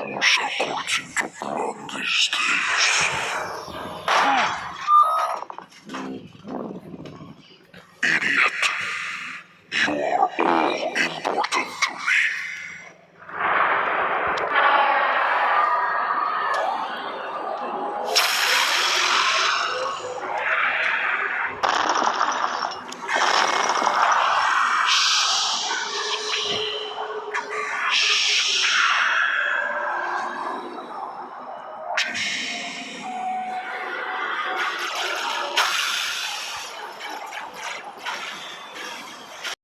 course according to plan these days. Idiot. You are all important.